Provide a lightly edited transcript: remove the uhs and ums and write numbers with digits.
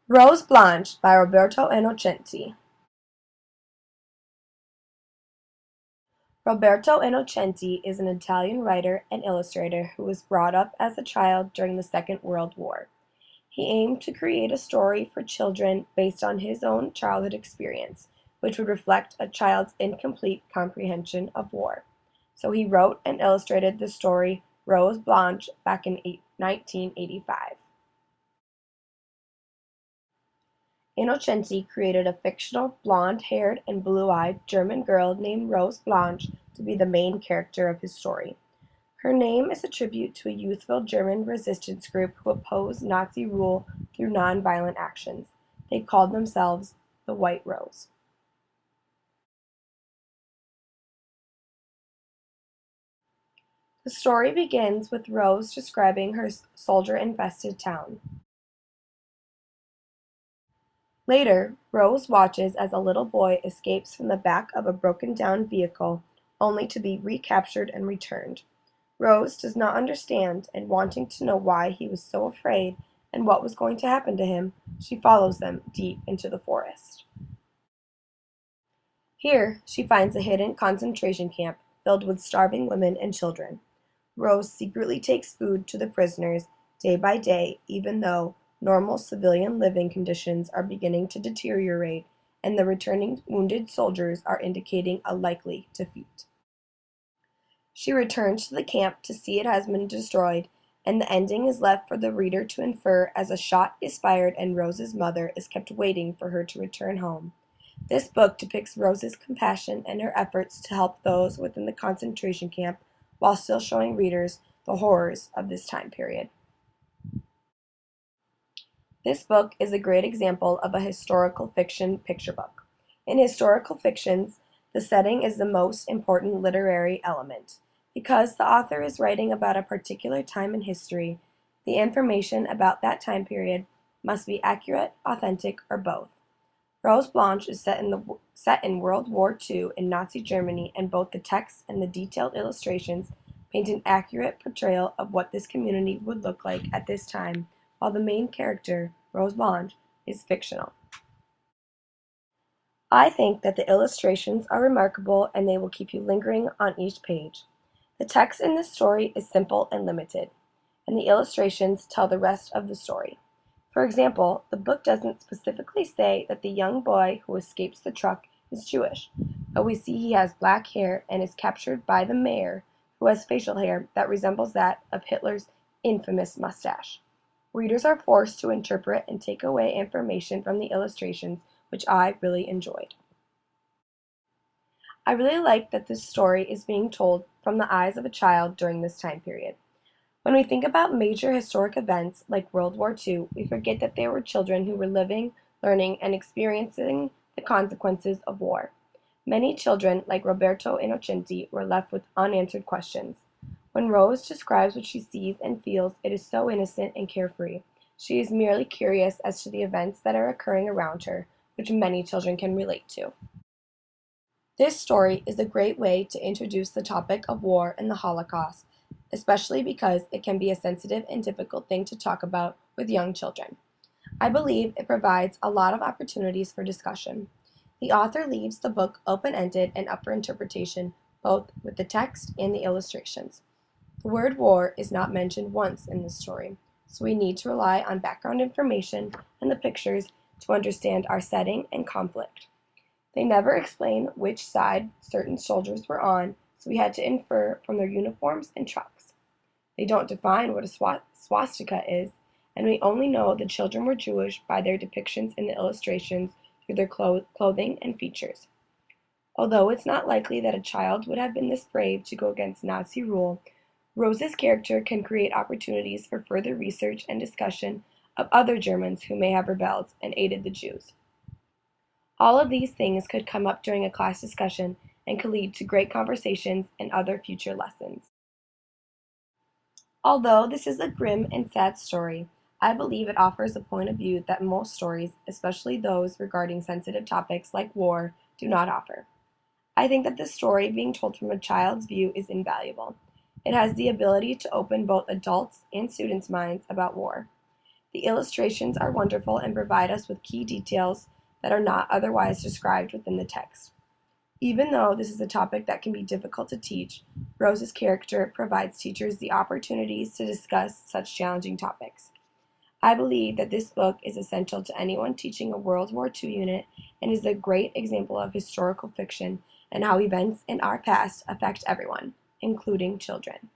Rose Blanche by Roberto Innocenti. Roberto Innocenti is an Italian writer and illustrator who was brought up as a child during the Second World War. He aimed to create a story for children based on his own childhood experience, which would reflect a child's incomplete comprehension of war. So he wrote and illustrated the story Rose Blanche back in 1985. Innocenti created a fictional blonde-haired and blue-eyed German girl named Rose Blanche to be the main character of his story. Her name is a tribute to a youthful German resistance group who opposed Nazi rule through non-violent actions. They called themselves the White Rose. The story begins with Rose describing her soldier-infested town. Later, Rose watches as a little boy escapes from the back of a broken-down vehicle, only to be recaptured and returned. Rose does not understand, and wanting to know why he was so afraid and what was going to happen to him, she follows them deep into the forest. Here, she finds a hidden concentration camp filled with starving women and children. Rose secretly takes food to the prisoners day by day, even though normal civilian living conditions are beginning to deteriorate and the returning wounded soldiers are indicating a likely defeat. She returns to the camp to see it has been destroyed, and the ending is left for the reader to infer as a shot is fired and Rose's mother is kept waiting for her to return home. This book depicts Rose's compassion and her efforts to help those within the concentration camp while still showing readers the horrors of this time period. This book is a great example of a historical fiction picture book. In historical fictions, the setting is the most important literary element. Because the author is writing about a particular time in history, the information about that time period must be accurate, authentic, or both. Rose Blanche is set in World War II in Nazi Germany, and both the text and the detailed illustrations paint an accurate portrayal of what this community would look like at this time, while the main character, Rose Blanche, is fictional. I think that the illustrations are remarkable and they will keep you lingering on each page. The text in this story is simple and limited, and the illustrations tell the rest of the story. For example, the book doesn't specifically say that the young boy who escapes the truck is Jewish, but we see he has black hair and is captured by the mayor, who has facial hair that resembles that of Hitler's infamous mustache. Readers are forced to interpret and take away information from the illustrations, which I really enjoyed. I really like that this story is being told from the eyes of a child during this time period. When we think about major historic events like World War II, we forget that there were children who were living, learning, and experiencing the consequences of war. Many children, like Roberto Innocenti, were left with unanswered questions. When Rose describes what she sees and feels, it is so innocent and carefree. She is merely curious as to the events that are occurring around her, which many children can relate to. This story is a great way to introduce the topic of war and the Holocaust, especially because it can be a sensitive and difficult thing to talk about with young children. I believe it provides a lot of opportunities for discussion. The author leaves the book open-ended and up for interpretation, both with the text and the illustrations. The word war is not mentioned once in this story, so we need to rely on background information and the pictures to understand our setting and conflict. They never explain which side certain soldiers were on, so we had to infer from their uniforms and trucks. They don't define what a swastika is, and we only know the children were Jewish by their depictions in the illustrations through their clothing and features. Although it's not likely that a child would have been this brave to go against Nazi rule, Rose's character can create opportunities for further research and discussion of other Germans who may have rebelled and aided the Jews. All of these things could come up during a class discussion and could lead to great conversations and other future lessons. Although this is a grim and sad story, I believe it offers a point of view that most stories, especially those regarding sensitive topics like war, do not offer. I think that this story being told from a child's view is invaluable. It has the ability to open both adults and students' minds about war. The illustrations are wonderful and provide us with key details that are not otherwise described within the text. Even though this is a topic that can be difficult to teach, Rose's character provides teachers the opportunities to discuss such challenging topics. I believe that this book is essential to anyone teaching a World War II unit and is a great example of historical fiction and how events in our past affect everyone, including children.